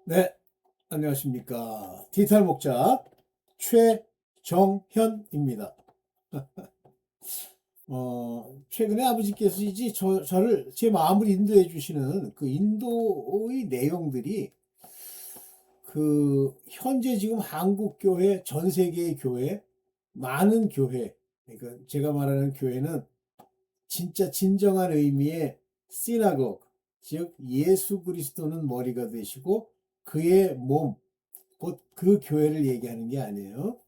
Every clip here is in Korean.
네, 안녕하십니까. 디지털 목자 최정현입니다. 최근에 아버지께서 이제 저를 제 마음을 인도해 주시는 그 인도의 내용들이 그 현재 지금 한국 교회, 전 세계의 교회, 많은 교회, 그러니까 제가 말하는 교회는 진짜 진정한 의미의 시나고그, 즉 예수 그리스도는 머리가 되시고 그의 몸, 곧 그 교회를 얘기하는 게 아니에요.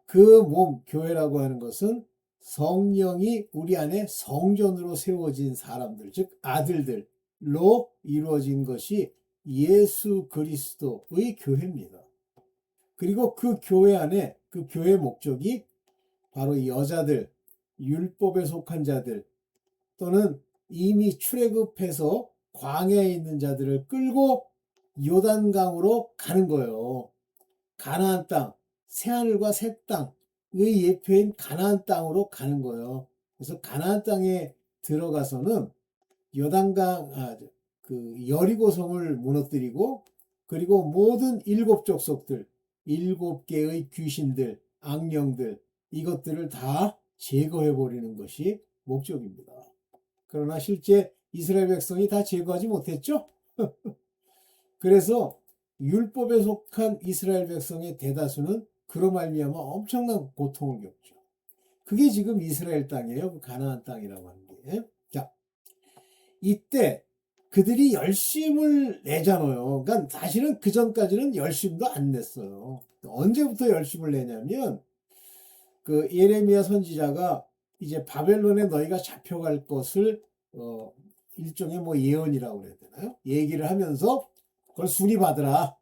그 몸, 교회라고 하는 것은 성령이 우리 안에 성전으로 세워진 사람들, 즉 아들들로 이루어진 것이 예수 그리스도의 교회입니다. 그리고 그 교회 안에 그 교회 목적이 바로 여자들, 율법에 속한 자들 또는 이미 출애굽해서 광야에 있는 자들을 끌고 요단강으로 가는 거예요. 가나안 땅, 새하늘과 새 땅의 예표인 가나안 땅으로 가는 거예요. 그래서 가나안 땅에 들어가서는 요단강, 그 여리고성을 무너뜨리고 그리고 모든 일곱 족속들, 일곱 개의 귀신들, 악령들 이것들을 다 제거해 버리는 것이 목적입니다. 그러나 실제 이스라엘 백성이 다 제거하지 못했죠. 그래서 율법에 속한 이스라엘 백성의 대다수는 그로 말미암아 엄청난 고통을 겪죠. 그게 지금 이스라엘 땅이에요. 그 가나안 땅이라고 하는 게. 자, 이때 그들이 열심을 내잖아요. 그러니까 사실은 그 전까지는 열심도 안 냈어요. 언제부터 열심을 내냐면 그 예레미야 선지자가 이제 바벨론에 너희가 잡혀갈 것을 일종의 뭐 예언이라고 그래야 되나요? 얘기를 하면서 그걸 순위받으라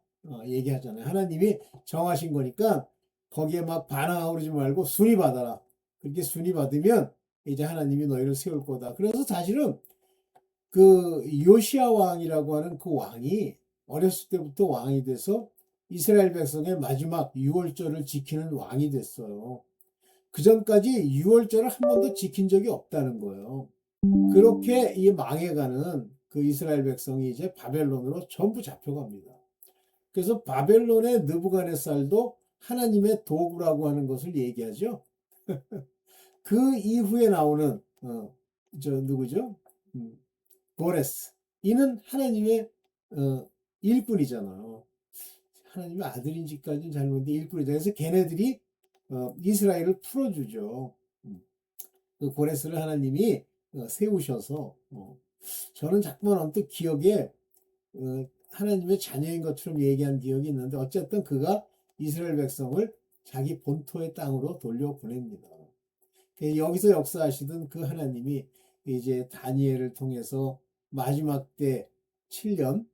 얘기하잖아요. 하나님이 정하신 거니까 거기에 막 반항하고 그러지 말고 순위받아라. 그렇게 순위받으면 이제 하나님이 너희를 세울 거다. 그래서 사실은 그 요시야 왕이라고 하는 그 왕이 어렸을 때부터 왕이 돼서 이스라엘 백성의 마지막 유월절을 지키는 왕이 됐어요. 그 전까지 유월절을 한 번도 지킨 적이 없다는 거예요. 그렇게 이 망해가는 그 이스라엘 백성이 이제 바벨론으로 전부 잡혀갑니다. 그래서 바벨론의 느부갓네살도 하나님의 도구라고 하는 것을 얘기하죠. 그 이후에 나오는 저 누구죠? 음, 고레스. 이는 하나님의 일꾼이잖아요. 하나님의 아들인지까지는 잘 모르는데 일꾼이죠. 그래서 걔네들이 이스라엘을 풀어주죠. 그 고레스를 하나님이 세우셔서 저는 자꾸만 언뜻 기억에 하나님의 자녀인 것처럼 얘기한 기억이 있는데 어쨌든 그가 이스라엘 백성을 자기 본토의 땅으로 돌려보냅니다. 여기서 역사하시던 그 하나님이 이제 다니엘을 통해서 마지막 때 7년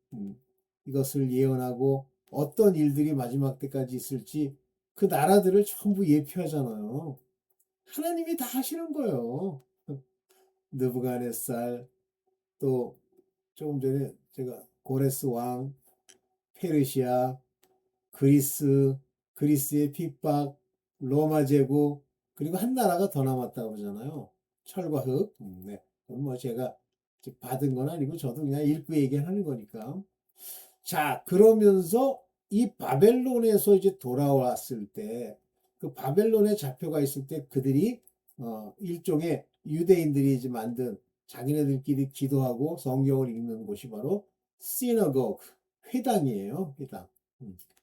이것을 예언하고 어떤 일들이 마지막 때까지 있을지 그 나라들을 전부 예표하잖아요. 하나님이 다 하시는 거예요. 느부갓네살 또 조금 전에 제가 고레스 왕, 페르시아, 그리스, 그리스의 핍박, 로마 제국 그리고 한 나라가 더 남았다고 그러잖아요. 철과 흙. 네. 그건 뭐 제가 받은 건 아니고 저도 그냥 읽고 얘기하는 거니까. 자, 그러면서 이 바벨론에서 이제 돌아왔을 때, 그 바벨론에 잡혀가 있을 때 그들이 일종의 유대인들이 이제 만든 자기네들끼리 기도하고 성경을 읽는 곳이 바로 시너거그 회당이에요. 회당.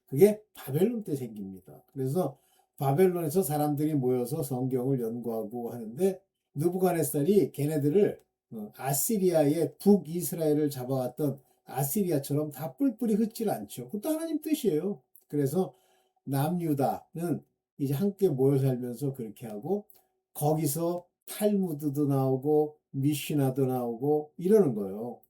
그게 바벨론 때 생깁니다. 그래서 바벨론에서 사람들이 모여서 성경을 연구하고 하는데 느부갓네살이 걔네들을 아시리아의 북이스라엘을 잡아갔던 아시리아처럼 다 뿔뿔이 흩질 않죠. 그것도 하나님 뜻이에요. 그래서 남유다는 이제 함께 모여 살면서 그렇게 하고 거기서 탈무드도 나오고 미시나도 나오고 이러는 거예요.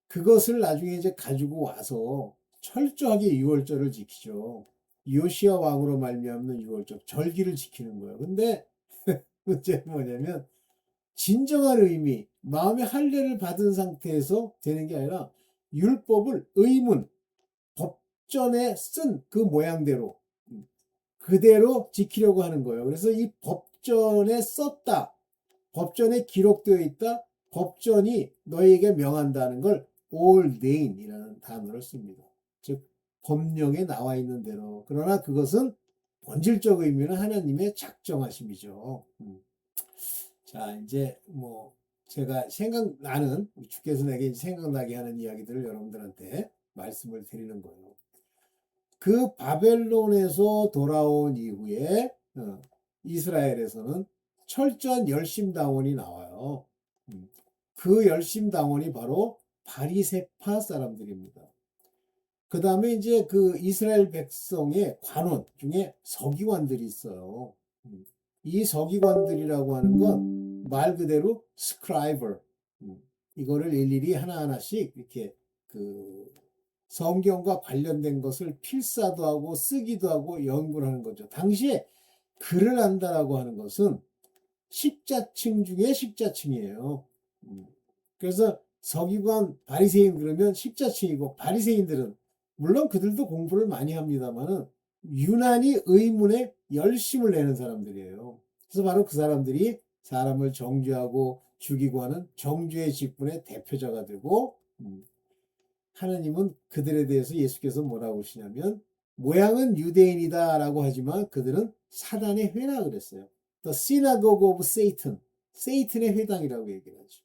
그것을 나중에 이제 가지고 와서 철저하게 유월절을 지키죠. 요시야 왕으로 말미암는 유월절 절기를 지키는 거예요. 근데 문제는 뭐냐면 진정한 의미, 마음의 할례를 받은 상태에서 되는 게 아니라 율법을 의문, 법전에 쓴 그 모양대로 그대로 지키려고 하는 거예요. 그래서 이 법전에 썼다, 법전에 기록되어 있다, 법전이 너에게 명한다는 걸 ordain이라는 단어를 씁니다. 즉 법령에 나와 있는 대로. 그러나 그것은 본질적 의미는 하나님의 작정하심이죠. 자, 이제 뭐 제가 생각나는 주께서 내게 생각나게 하는 이야기들을 여러분들한테 말씀을 드리는 거예요. 그 바벨론에서 돌아온 이후에 이스라엘에서는 철저한 열심당원이 나와요. 그 열심당원이 바로 바리새파 사람들입니다. 그 다음에 이제 그 이스라엘 백성의 관원 중에 서기관들이 있어요. 이 서기관들이라고 하는 건 말 그대로 스크라이버, 이거를 일일이 하나하나씩 이렇게 그 성경과 관련된 것을 필사도 하고 쓰기도 하고 연구를 하는 거죠. 당시에 글을 안다라고 하는 것은 식자층 중에 식자층이에요. 그래서 서기관 바리새인 그러면 식자층이고, 바리새인들은 물론 그들도 공부를 많이 합니다만은 유난히 의문에 열심을 내는 사람들이에요. 그래서 바로 그 사람들이 사람을 정죄하고 죽이고 하는 정죄의 직분의 대표자가 되고, 하나님은 그들에 대해서 예수께서 뭐라고 하시냐면 모양은 유대인이다라고 하지만 그들은 사단의 회라 그랬어요. The synagogue of Satan, 세이튼의 회당이라고 얘기를 하죠.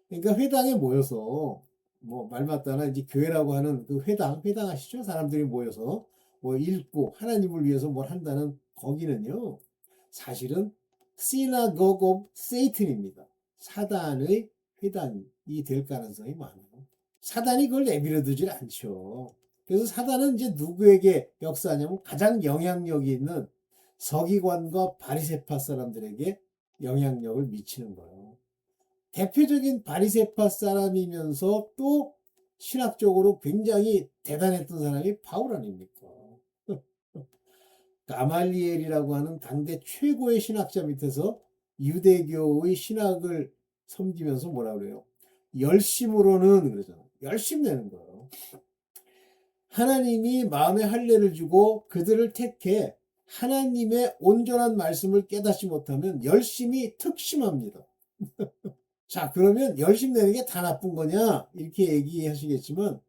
그러니까 회당에 모여서 뭐 말 맞다나 이제 교회라고 하는 그 회당 아시죠? 사람들이 모여서 뭐 읽고 하나님을 위해서 뭘 한다는 거기는요, 사실은 synagogue of Satan입니다. 사단의 회당이 될 가능성이 많아요. 사단이 그걸 내버려 두질 않죠. 그래서 사단은 이제 누구에게 역사하냐면 가장 영향력이 있는 서기관과 바리새파 사람들에게 영향력을 미치는 거예요. 대표적인 바리새파 사람이면서 또 신학적으로 굉장히 대단했던 사람이 바울 아닙니까? 가말리엘이라고 하는 당대 최고의 신학자 밑에서 유대교의 신학을 섬기면서 뭐라 그래요? 열심으로는 그러잖아요. 열심 내는 거예요. 하나님이 마음에 할례를 주고 그들을 택해 하나님의 온전한 말씀을 깨닫지 못하면 열심히 특심합니다. 자, 그러면 열심 내는 게 다 나쁜 거냐? 이렇게 얘기하시겠지만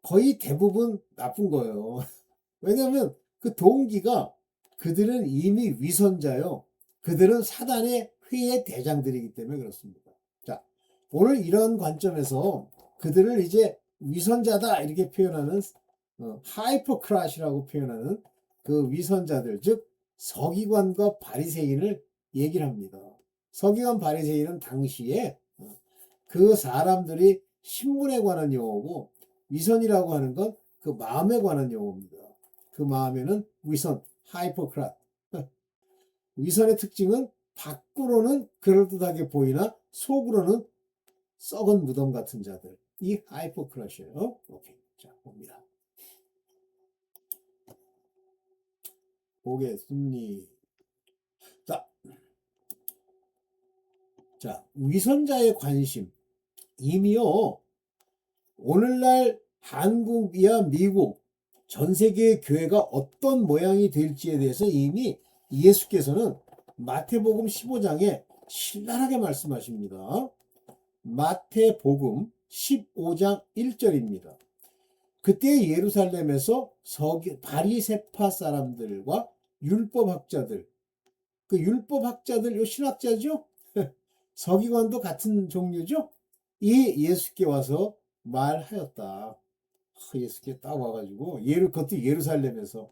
거의 대부분 나쁜 거예요. 왜냐하면 그 동기가 그들은 이미 위선자요. 그들은 사단의 회의 대장들이기 때문에 그렇습니다. 자, 오늘 이런 관점에서 그들을 이제 위선자다 이렇게 표현하는 하이퍼크라시라고 표현하는 그 위선자들, 즉 서기관과 바리새인을 얘기를 합니다. 서기관 바리새인은 당시에 그 사람들이 신분에 관한 용어고, 위선이라고 하는 건 그 마음에 관한 용어입니다. 그 마음에는 위선, 하이퍼크라. 위선의 특징은 밖으로는 그럴듯하게 보이나 속으로는 썩은 무덤 같은 자들. 이 하이퍼크라시예요. 오케이. 자, 봅니다. 보겠습니다. 자, 위선자의 관심. 이미요, 오늘날 한국이야 미국, 전 세계의 교회가 어떤 모양이 될지에 대해서 이미 예수께서는 마태복음 15장에 신랄하게 말씀하십니다. 마태복음 15장 1절입니다. 그때 예루살렘에서 바리새파 사람들과 율법학자들, 그 율법학자들, 요 신학자죠? 서기관도 같은 종류죠? 이 예수께 와서 말하였다. 예수께 딱 와가지고 그것도 예루살렘에서,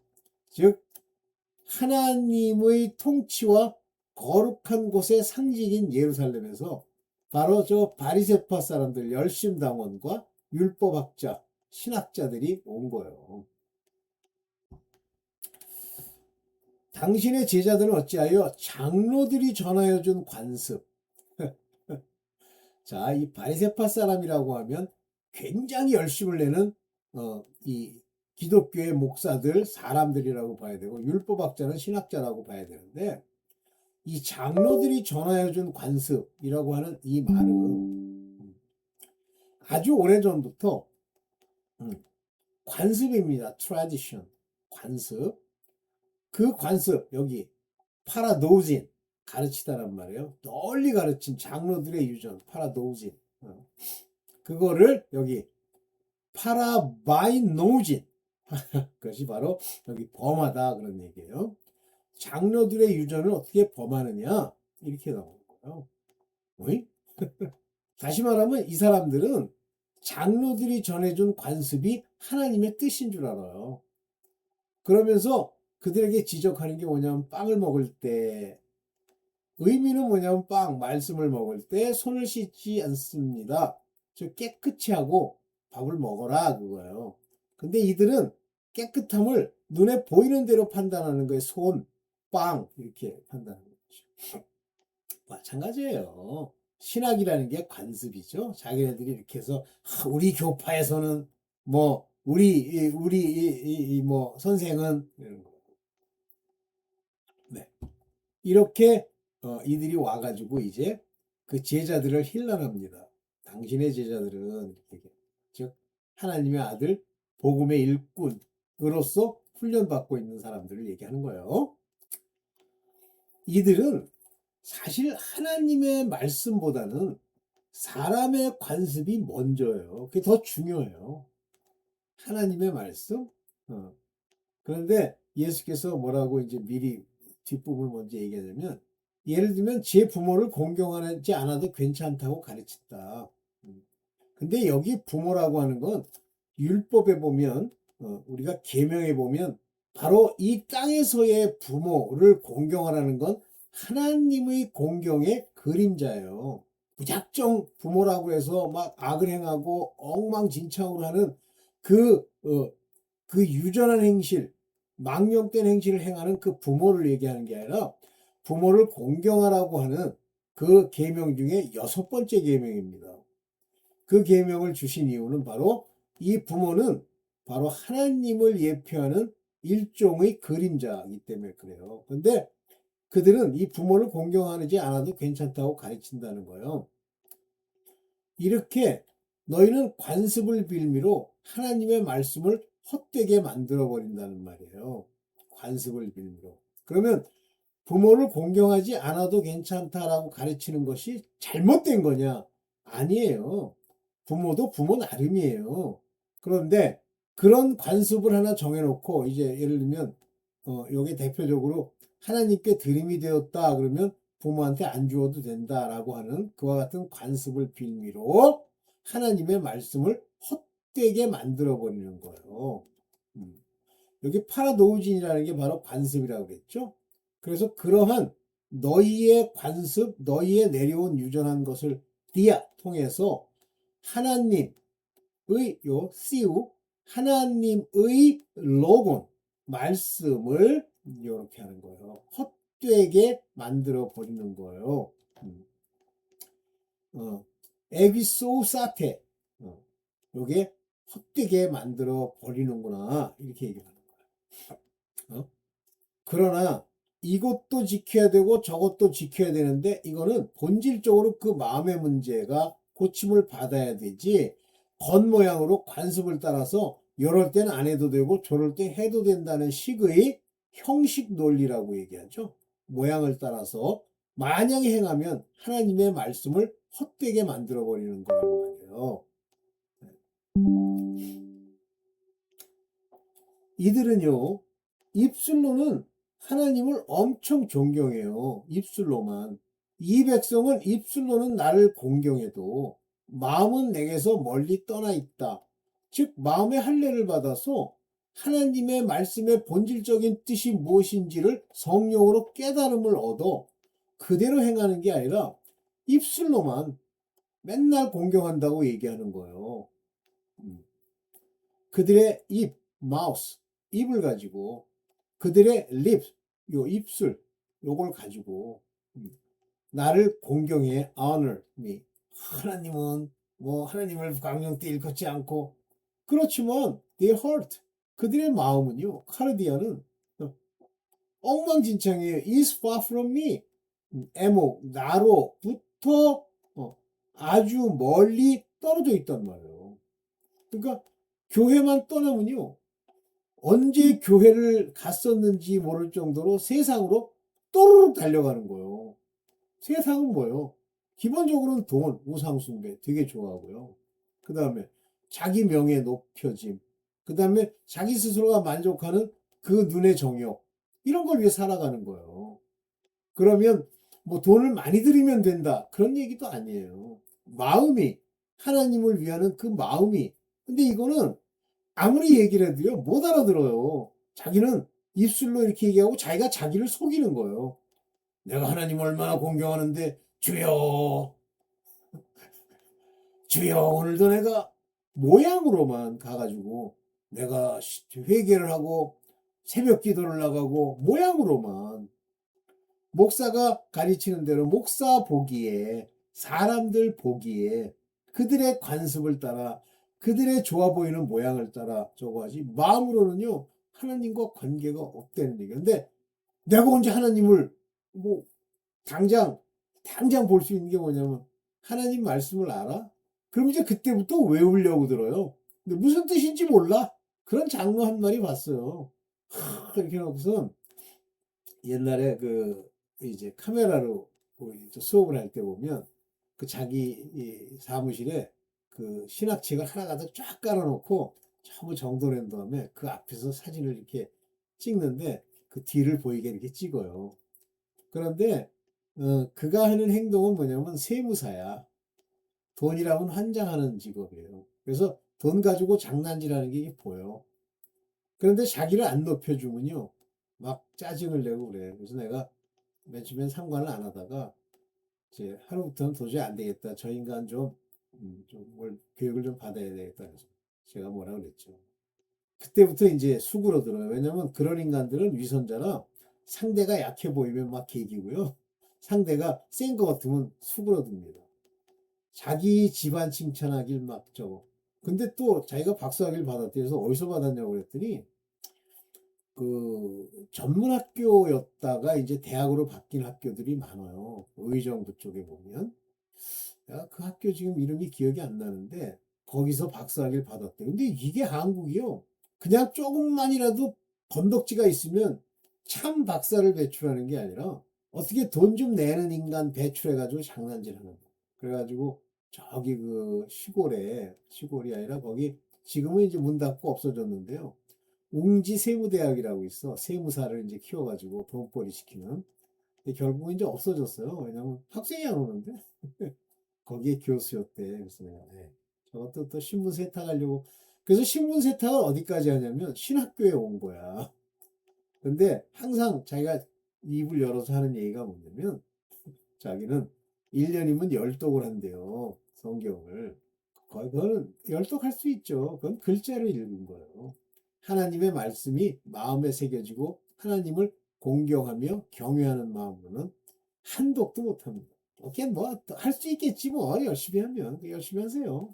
즉 하나님의 통치와 거룩한 곳의 상징인 예루살렘에서 바로 저 바리새파 사람들, 열심당원과 율법학자, 신학자들이 온 거예요. 당신의 제자들은 어찌하여 장로들이 전하여 준 관습. 자, 이 바리새파 사람이라고 하면 굉장히 열심을 내는 이 기독교의 목사들, 사람들이라고 봐야 되고, 율법학자는 신학자라고 봐야 되는데, 이 장로들이 전하여 준 관습이라고 하는 이 말은 아주 오래전부터 관습입니다. tradition, 관습. 그 관습, 여기 파라도진, 가르치다란 말이에요. 널리 가르친 장로들의 유전, 파라도진. 그거를 여기 파라바이노진 그것이 바로 여기 범하다 그런 얘기예요. 장로들의 유전을 어떻게 범하느냐 이렇게 나오는 거예요. 어이? 다시 말하면 이 사람들은 장로들이 전해준 관습이 하나님의 뜻인 줄 알아요. 그러면서 그들에게 지적하는 게 뭐냐면 빵을 먹을 때 의미는 뭐냐면 말씀을 먹을 때 손을 씻지 않습니다. 저 깨끗이 하고 밥을 먹어라 그거예요. 근데 이들은 깨끗함을 눈에 보이는 대로 판단하는 거예요. 손, 빵 이렇게 판단하는 거죠. 마찬가지예요. 신학이라는 게 관습이죠. 자기네들이 이렇게 해서 우리 교파에서는 뭐 우리 뭐 선생은 이런 거. 네. 이렇게 이들이 와가지고 이제 그 제자들을 힐난합니다. 당신의 제자들은 즉 하나님의 아들 복음의 일꾼으로서 훈련받고 있는 사람들을 얘기하는 거예요. 이들은 사실 하나님의 말씀보다는 사람의 관습이 먼저예요. 그게 더 중요해요. 하나님의 말씀. 그런데 예수께서 뭐라고 이제 미리 뒷부분을 먼저 얘기하자면 예를 들면 제 부모를 공경하지 않아도 괜찮다고 가르친다. 근데 여기 부모라고 하는 건 율법에 보면 우리가 계명에 보면 바로 이 땅에서의 부모를 공경하라는 건 하나님의 공경의 그림자예요. 무작정 부모라고 해서 막 악을 행하고 엉망진창으로 하는 그, 그 유전한 행실, 망령된 행실을 행하는 그 부모를 얘기하는 게 아니라 부모를 공경하라고 하는 그 계명 중에 6번째 계명입니다. 그 계명을 주신 이유는 바로 이 부모는 바로 하나님을 예표하는 일종의 그림자이기 때문에 그래요. 근데 그들은 이 부모를 공경하지 않아도 괜찮다고 가르친다는 거예요. 이렇게 너희는 관습을 빌미로 하나님의 말씀을 헛되게 만들어 버린다는 말이에요. 관습을 빌미로. 그러면 부모를 공경하지 않아도 괜찮다라고 가르치는 것이 잘못된 거냐? 아니에요. 부모도 부모 나름이에요. 그런데 그런 관습을 하나 정해놓고 이제 예를 들면 요게 대표적으로 하나님께 드림이 되었다 그러면 부모한테 안 주어도 된다라고 하는 그와 같은 관습을 빌미로 하나님의 말씀을 헛되게 만들어 버리는 거예요. 여기 파라도우진이라는 게 바로 관습이라고 그랬죠. 그래서 그러한 너희의 관습, 너희의 내려온 유전한 것을 디아 통해서 하나님의 요 씨우 하나님의 로곤 말씀을 이렇게 하는 거예요. 헛되게 만들어 버리는 거예요. 에비소사테 요게 헛되게 만들어 버리는구나 이렇게 얘기하는 거예요. 그러나 이것도 지켜야 되고 저것도 지켜야 되는데 이거는 본질적으로 그 마음의 문제가 고침을 받아야 되지 겉모양으로 관습을 따라서 이럴 땐 안 해도 되고 저럴 때 해도 된다는 식의 형식 논리라고 얘기하죠. 모양을 따라서 만약에 행하면 하나님의 말씀을 헛되게 만들어 버리는 거란 말이에요. 이들은요 입술로는 하나님을 엄청 존경해요. 입술로만. 이 백성은 입술로는 나를 공경해도 마음은 내게서 멀리 떠나 있다. 즉 마음의 할례를 받아서 하나님의 말씀의 본질적인 뜻이 무엇인지를 성령으로 깨달음을 얻어 그대로 행하는 게 아니라 입술로만 맨날 공경한다고 얘기하는 거예요. 그들의 입, 마우스, 입을 가지고 그들의 립, 요 입술, 요걸 가지고 나를 공경해, honor me. 하나님은 뭐 하나님을 강령 때 일컫지 않고 그렇지만 their heart, 그들의 마음은요, 카르디아는 엉망진창이에요. is far from me. 에모, 나로부터 아주 멀리 떨어져 있단 말이에요. 그러니까 교회만 떠나면요. 언제 교회를 갔었는지 모를 정도로 세상으로 또르륵 달려가는 거예요. 세상은 뭐예요? 기본적으로는 돈, 우상숭배 되게 좋아하고요. 그 다음에 자기 명예 높여짐, 그 다음에 자기 스스로가 만족하는 그 눈의 정욕, 이런 걸 위해 살아가는 거예요. 그러면 뭐 돈을 많이 들이면 된다, 그런 얘기도 아니에요. 마음이, 하나님을 위하는 그 마음이. 근데 이거는 아무리 얘기를 해도요, 못 알아들어요. 자기는 입술로 이렇게 얘기하고 자기가 자기를 속이는 거예요. 내가 하나님 얼마나 공경하는데, 주여, 주여, 오늘도 내가 모양으로만 가가지고 내가 회개를 하고 새벽 기도를 나가고 모양으로만, 목사가 가르치는 대로 목사 보기에, 사람들 보기에, 그들의 관습을 따라, 그들의 좋아 보이는 모양을 따라 저거 하지, 마음으로는요 하나님과 관계가 없다는 얘기예요. 근데 내가 언제 하나님을 뭐 당장 볼 수 있는 게 뭐냐면, 하나님 말씀을 알아? 그럼 이제 그때부터 외우려고 들어요. 근데 무슨 뜻인지 몰라. 그런 장로 한 마리 봤어요. 이렇게 해놓고선 옛날에 그 이제 카메라로 우리 수업을 할 때 보면, 그 자기 이 사무실에 그 신학책을 하나 가득 쫙 깔아놓고 전부 정돈한 다음에 그 앞에서 사진을 이렇게 찍는데, 그 뒤를 보이게 이렇게 찍어요. 그런데 그가 하는 행동은 뭐냐면 세무사야. 돈이라면 환장하는 직업이에요. 그래서 돈 가지고 장난질하는 게 보여. 그런데 자기를 안 높여주면요, 막 짜증을 내고 그래. 그래서 내가 맨 처음엔 상관을 안 하다가 이제 하루부터는 도저히 안 되겠다. 저 인간 뭘 교육을 좀 받아야 되겠다. 그래서 제가 뭐라 그랬죠. 그때부터 이제 수그러들어요. 왜냐면 그런 인간들은 위선자라, 상대가 약해 보이면 막 개기고요. 상대가 센 것 같으면 수그러듭니다. 자기 집안 칭찬하길 막 저거. 근데 또 자기가 박사학위를 받았대. 그래서 어디서 받았냐고 그랬더니, 그 전문학교였다가 이제 대학으로 바뀐 학교들이 많아요. 의정부 쪽에 보면. 내가 그 학교 지금 이름이 기억이 안 나는데 거기서 박사학위를 받았대. 근데 이게 한국이요, 그냥 조금만이라도 건덕지가 있으면 참 박사를 배출하는 게 아니라 어떻게 돈 좀 내는 인간 배출해가지고 장난질하는 거. 그래가지고 저기 그 시골이 아니라 거기, 지금은 이제 문 닫고 없어졌는데요, 웅지 세무대학이라고 있어. 세무사를 이제 키워가지고 돈벌이 시키는. 근데 결국은 이제 없어졌어요. 왜냐면 학생이 안 오는데. 거기에 교수였대. 그래서 내가, 저것도 또 신분 세탁하려고. 그래서 신분 세탁을 어디까지 하냐면 신학교에 온 거야. 근데 항상 자기가 입을 열어서 하는 얘기가 뭐냐면, 자기는 1년이면 열독을 한대요. 성경을. 그거는 열독할 수 있죠. 그건 글자로 읽은 거예요. 하나님의 말씀이 마음에 새겨지고 하나님을 공경하며 경외하는 마음으로는 한독도 못합니다. 오케이, 뭐 할 수 있겠지, 뭐 열심히 하면 열심히 하세요.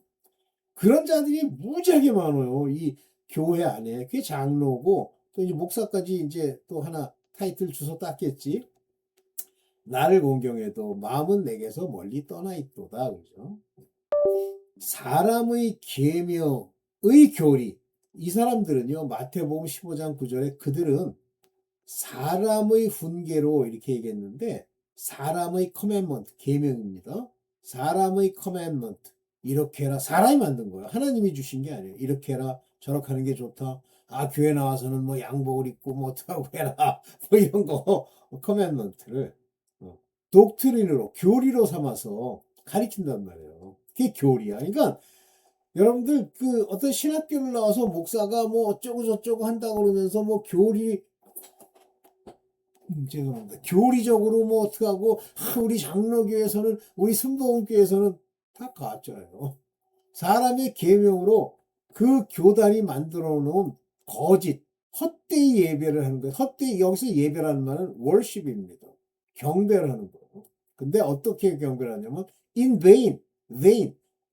그런 자들이 무지하게 많아요, 이 교회 안에. 그게 장로고 또 이제 목사까지 이제 또 하나 타이틀 주소 땄겠지. 나를 공경해도 마음은 내게서 멀리 떠나 있도다. 그죠? 사람의 계명의 교리. 이 사람들은요, 마태복음 15장 9절에 그들은 사람의 훈계로 이렇게 얘기했는데, 사람의 커맨먼트, 계명입니다. 사람의 커맨먼트, 이렇게 해라. 사람이 만든 거예요. 하나님이 주신 게 아니에요. 이렇게 해라, 저렇게 하는 게 좋다. 아, 교회 나와서는 뭐 양복을 입고 뭐 어떡하고 해라, 뭐 이런 거, 커맨먼트를 독트린으로, 교리로 삼아서 가리킨단 말이에요. 그게 교리야. 그러니까 여러분들 그 어떤 신학교를 나와서 목사가 뭐 어쩌고 저쩌고 한다고 그러면서 뭐 죄송합니다. 교리적으로 뭐 어떻게 하고, 우리 장로교에서는, 우리 순복음교에서는 다 가짜예요. 사람의 계명으로 그 교단이 만들어 놓은 거짓, 헛되이 예배를 하는 거예요. 헛되이, 여기서 예배라는 말은 월십입니다. 경배를 하는 거예요. 근데 어떻게 경배를 하냐면 in vain,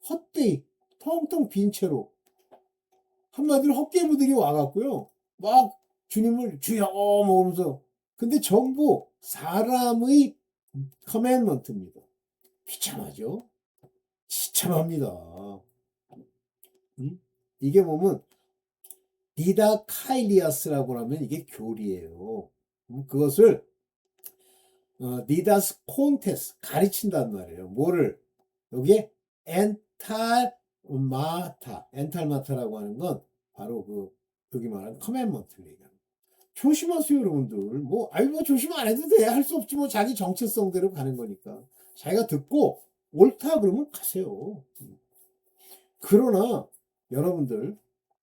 헛되이, 텅텅 빈 채로, 한마디로 헛개부들이 와갖고요, 막 주님을 주여 먹으면서. 근데 전부 사람의 커맨먼트입니다. 비참하죠? 비참합니다. 이게 보면 디다카일리아스라고 하면 이게 교리예요. 그것을 니다스 콘테스 가르친단 말이에요. 뭐를? 여기에 엔탈 마타, 엔탈마타라고 하는 건 바로 여기 말하는 커맨먼트를 얘기합니다. 조심하세요, 여러분들. 뭐 조심 안 해도 돼. 할 수 없지. 뭐 자기 정체성대로 가는 거니까. 자기가 듣고 옳다 그러면 가세요. 그러나 여러분들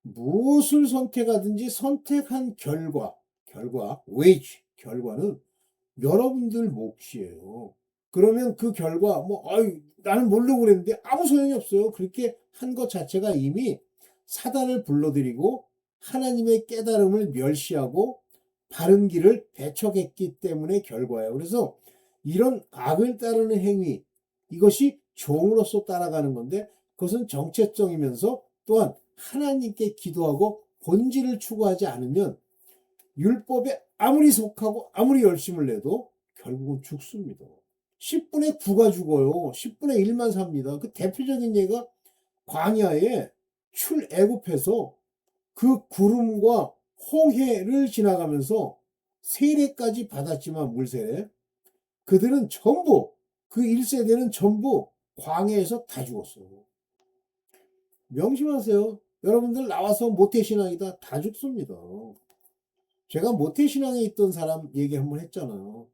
무엇을 선택하든지 선택한 결과는 여러분들 몫이에요. 그러면 그 결과 나는 모르려고 그랬는데 아무 소용이 없어요. 그렇게 한 것 자체가 이미 사단을 불러들이고 하나님의 깨달음을 멸시하고 바른 길을 배척했기 때문에 결과예요. 그래서 이런 악을 따르는 행위, 이것이 종으로서 따라가는 건데 그것은 정체성이면서 또한 하나님께 기도하고 본질을 추구하지 않으면 율법에 아무리 속하고 아무리 열심을 내도 결국은 죽습니다. 10분의 9가 죽어요. 10분의 1만 삽니다. 그 대표적인 예가 광야에 출애굽해서 그 구름과 홍해를 지나가면서 세례까지 받았지만 물세례 그들은 전부 그 1세대는 전부 광야에서 다 죽었어요. 명심하세요. 여러분들 나와서 모태신앙이다 다 죽습니다. 제가 모태신앙에 있던 사람 얘기 한번 했잖아요.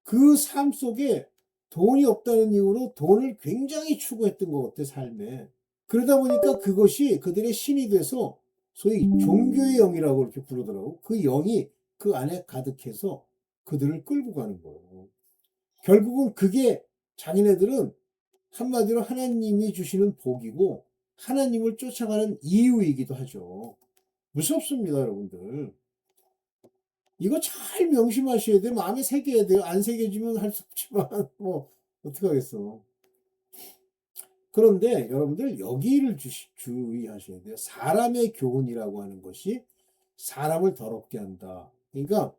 그 삶 속에 돈이 없다는 이유로 돈을 굉장히 추구했던 것 같아, 삶에. 그러다 보니까 그것이 그들의 신이 돼서 소위 종교의 영이라고 이렇게 부르더라고. 그 영이 그 안에 가득해서 그들을 끌고 가는 거예요. 결국은 그게 자기네들은 한마디로 하나님이 주시는 복이고 하나님을 쫓아가는 이유이기도 하죠. 무섭습니다, 여러분들. 이거 잘 명심하셔야 돼요. 마음에 새겨야 돼요. 안 새겨지면 할 수 없지만 어떡하겠어. 그런데 여러분들 여기를 주의하셔야 돼요. 사람의 교훈이라고 하는 것이 사람을 더럽게 한다. 그러니까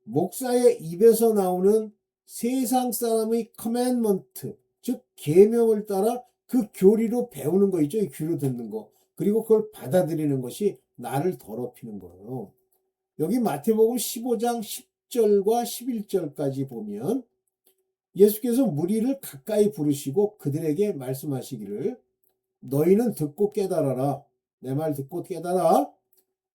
목사의 입에서 나오는 세상 사람의 커맨먼트, 즉 계명을 따라 그 교리로 배우는 거 있죠. 귀로 듣는 거. 그리고 그걸 받아들이는 것이 나를 더럽히는 거예요. 여기 마태복음 15장 10절과 11절까지 보면 예수께서 무리를 가까이 부르시고 그들에게 말씀하시기를 너희는 듣고 깨달아라. 내 말 듣고 깨달아.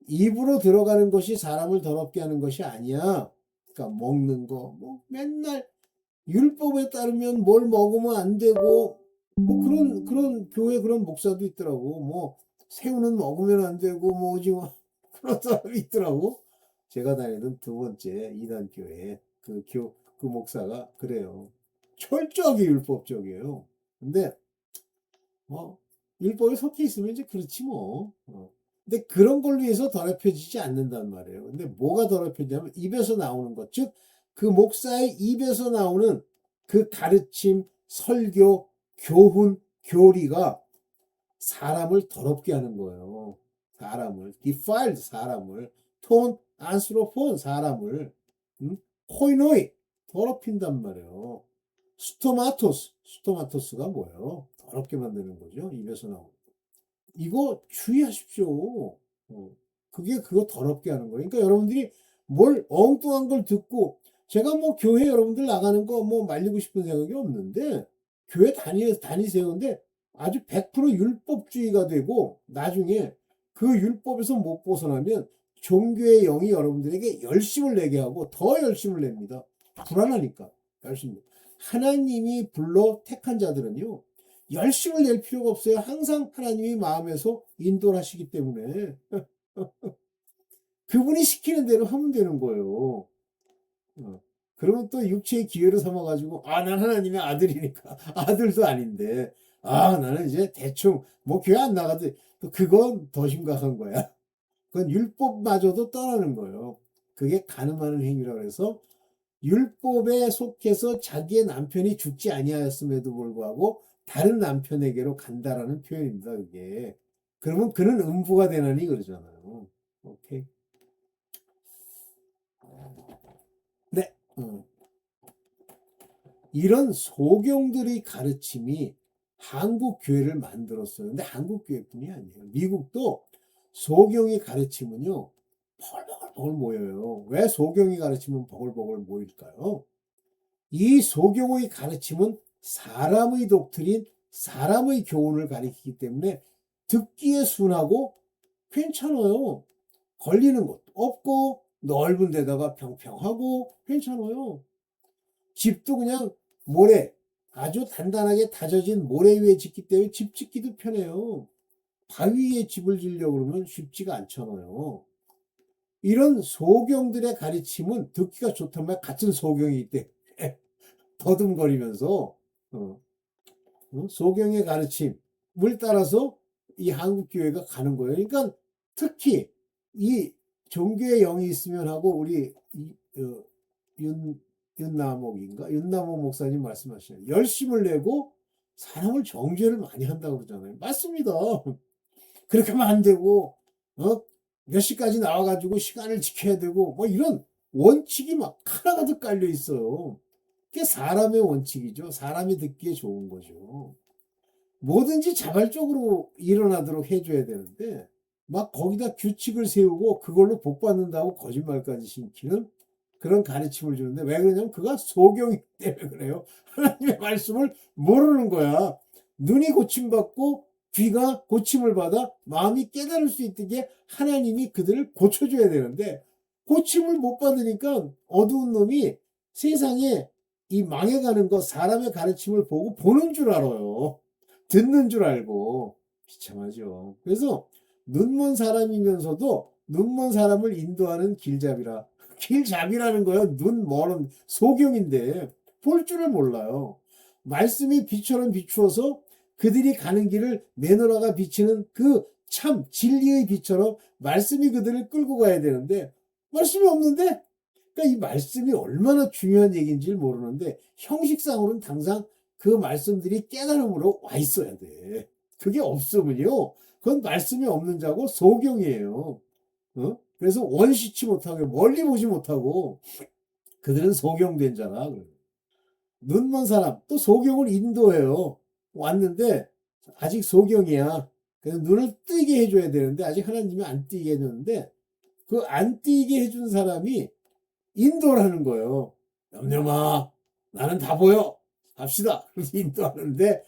입으로 들어가는 것이 사람을 더럽게 하는 것이 아니야. 그러니까 먹는 거, 맨날 율법에 따르면 뭘 먹으면 안 되고, 그런 교회 그런 목사도 있더라고. 새우는 먹으면 안 되고, 오징어, 그런 사람이 있더라고. 제가 다니던 두 번째 이단교회 그 목사가 그래요. 철저하게 율법적이에요. 근데 율법에 속해 있으면 이제 그렇지 뭐. 근데 그런 걸로 해서 더럽혀지지 않는단 말이에요. 근데 뭐가 더럽혀지냐면 입에서 나오는 것. 즉, 그 목사의 입에서 나오는 그 가르침, 설교, 교훈, 교리가 사람을 더럽게 하는 거예요. defiled 사람을, 안스로폰 사람을, 코이노이, 더럽힌단 말이에요. 스토마토스가 뭐예요? 더럽게 만드는 거죠. 입에서 나오는. 이거 주의하십시오. 그거 더럽게 하는 거예요. 그러니까 여러분들이 뭘 엉뚱한 걸 듣고 제가 교회 여러분들 나가는 거 말리고 싶은 생각이 없는데 교회 다니세요. 근데 아주 100% 율법주의가 되고 나중에 그 율법에서 못 벗어나면 종교의 영이 여러분들에게 열심을 내게 하고 더 열심을 냅니다. 불안하니까 열심히. 하나님이 불러 택한 자들은요. 열심을 낼 필요가 없어요. 항상 하나님이 마음에서 인도를 하시기 때문에 그분이 시키는 대로 하면 되는 거예요. 그러면 또 육체의 기회를 삼아가지고 난 하나님의 아들이니까 아들도 아닌데 나는 이제 대충 교회 안 나가도 그건 더 심각한 거야. 그건 율법마저도 떠나는 거예요. 그게 간음하는 행위라고 해서 율법에 속해서 자기의 남편이 죽지 아니하였음에도 불구하고 다른 남편에게로 간다라는 표현입니다. 그게. 그러면 그는 음부가 되나니 그러잖아요. 오케이. 네. 이런 소경들의 가르침이 한국 교회를 만들었어요. 근데 한국 교회뿐이 아니에요. 미국도 소경의 가르침은요. 버글버글 모여요. 왜 소경이 가르치면 버글버글 모일까요? 이 소경의 가르침은 사람의 독트린, 사람의 교훈을 가리키기 때문에 듣기에 순하고 괜찮아요. 걸리는 것도 없고 넓은 데다가 평평하고 괜찮아요. 집도 그냥 모래, 아주 단단하게 다져진 모래 위에 짓기 때문에 집 짓기도 편해요. 바위 위에 집을 지으려고 그러면 쉽지가 않잖아요. 이런 소경들의 가르침은 듣기가 좋단 말, 같은 소경이기 때문에 더듬거리면서 소경의 가르침을 따라서 이 한국교회가 가는 거예요. 그러니까 특히 이 종교의 영이 있으면 하고 우리 윤, 윤남옥 목사님 말씀하시는 열심을 내고 사람을 정죄를 많이 한다고 그러잖아요. 맞습니다. 그렇게 하면 안 되고, 몇 시까지 나와가지고 시간을 지켜야 되고, 뭐 이런 원칙이 막 하나가득 깔려 있어요. 그게 사람의 원칙이죠. 사람이 듣기에 좋은 거죠. 뭐든지 자발적으로 일어나도록 해줘야 되는데, 막 거기다 규칙을 세우고 그걸로 복 받는다고 거짓말까지 심기는 그런 가르침을 주는데, 왜 그러냐면 그가 소경이기 때문에 그래요. 하나님의 말씀을 모르는 거야. 눈이 고침받고 귀가 고침을 받아 마음이 깨달을 수 있게 하나님이 그들을 고쳐줘야 되는데, 고침을 못 받으니까 어두운 놈이 세상에 이 망해가는 거 사람의 가르침을 보고 보는 줄 알아요. 듣는 줄 알고. 비참하죠. 그래서 눈먼 사람이면서도 눈먼 사람을 인도하는 길잡이라. 길잡이라는 거예요. 눈 멀은 소경인데 볼 줄을 몰라요. 말씀이 빛처럼 비추어서 그들이 가는 길을 메노라가 비치는 그 참 진리의 빛처럼 말씀이 그들을 끌고 가야 되는데 말씀이 없는데, 그러니까 이 말씀이 얼마나 중요한 얘기인지를 모르는데 형식상으로는 당장 그 말씀들이 깨달음으로 와 있어야 돼. 그게 없으면요, 그건 말씀이 없는 자고 소경이에요. 그래서 원시치 못하고 멀리 보지 못하고 그들은 소경된 자라. 눈먼 사람 또 소경을 인도해요. 왔는데 아직 소경이야. 그래서 눈을 뜨게 해줘야 되는데 아직 하나님이 안 뜨게 해줬는데, 그 안 뜨게 해준 사람이 인도를 하는 거예요. 염려마, 나는 다 보여. 갑시다. 그래서 인도하는데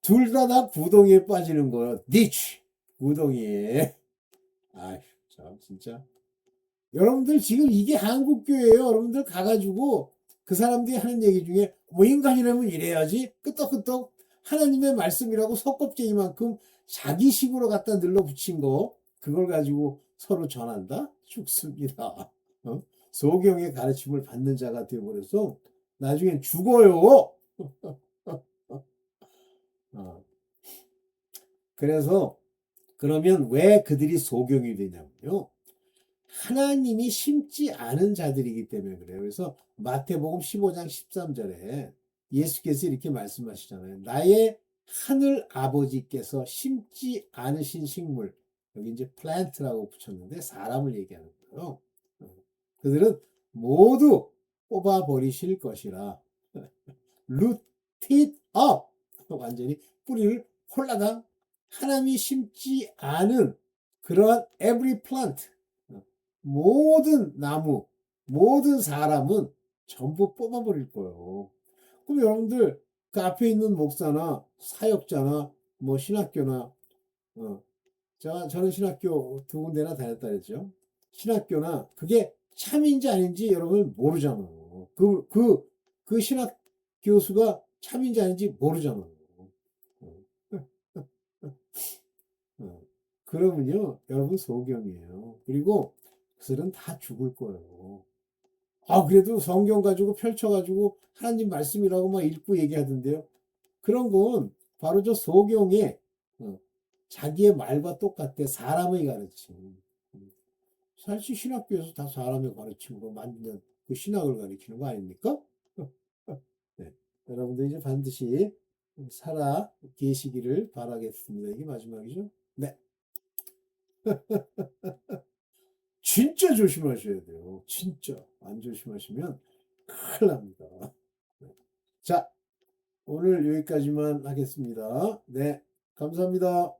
둘 다 구덩이에 빠지는 거예요. 니치 구덩이에. 아휴, 참 진짜. 여러분들 지금 이게 한국교회예요. 여러분들 가가지고 그 사람들이 하는 얘기 중에 뭐 인간이라면 이래야지 끄떡끄떡 하나님의 말씀이라고 석겁쟁이만큼 자기식으로 갖다 늘러붙인 거, 그걸 가지고 서로 전한다? 죽습니다. 소경의 가르침을 받는 자가 되어버려서 나중엔 죽어요. 그래서 그러면 왜 그들이 소경이 되냐면요, 하나님이 심지 않은 자들이기 때문에 그래요. 그래서 마태복음 15장 13절에 예수께서 이렇게 말씀하시잖아요. 나의 하늘 아버지께서 심지 않으신 식물, 여기 이제 플랜트라고 붙였는데 사람을 얘기하는 거예요. 그들은 모두 뽑아버리실 것이라. root it up. 완전히 뿌리를 홀라당, 하나님이 심지 않은 그러한 every plant, 모든 나무, 모든 사람은 전부 뽑아버릴 거예요. 그럼 여러분들 그 앞에 있는 목사나 사역자나 뭐 신학교나, 저는 신학교 두 군데나 다녔다 그랬죠. 신학교나 그게 참인지 아닌지 여러분 모르잖아요. 그 신학 교수가 참인지 아닌지 모르잖아요. 그러면요, 여러분 소경이에요. 그리고 그들은 다 죽을 거예요. 그래도 성경 가지고 펼쳐가지고 하나님 말씀이라고 막 읽고 얘기하던데요. 그런 건 바로 저 소경의 자기의 말과 똑같대. 사람의 가르침. 사실 신학교에서 다 사람의 가르침으로 만든 그 신학을 가르치는 거 아닙니까? 네. 여러분들 이제 반드시 살아 계시기를 바라겠습니다. 이게 마지막이죠? 네. 진짜 조심하셔야 돼요. 진짜. 안 조심하시면 큰일 납니다. 네. 자, 오늘 여기까지만 하겠습니다. 네. 감사합니다.